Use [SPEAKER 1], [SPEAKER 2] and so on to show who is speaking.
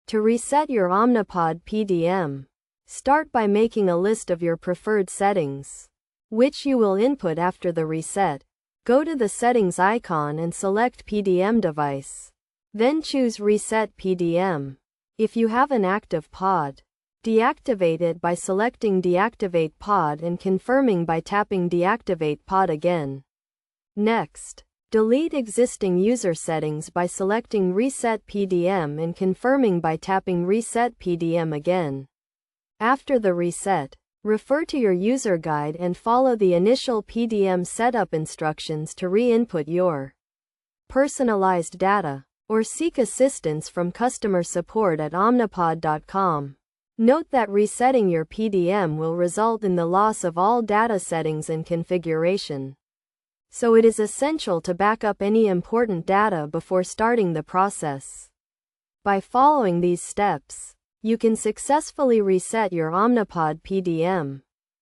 [SPEAKER 1] To reset your Omnipod PDM, start by making a list of your preferred settings, which you will input after the reset. Go to the settings icon and select PDM device. Then choose Reset PDM. If you have an active pod, deactivate it by selecting Deactivate Pod and confirming by tapping Deactivate Pod again. Next, delete existing user settings by selecting Reset PDM and confirming by tapping Reset PDM again. After the reset, refer to your user guide and follow the initial PDM setup instructions to re-input your personalized data, or seek assistance from customer support at omnipod.com. Note that resetting your PDM will result in the loss of all data settings and configuration. So it is essential to back up any important data before starting the process. By following these steps, you can successfully reset your Omnipod PDM.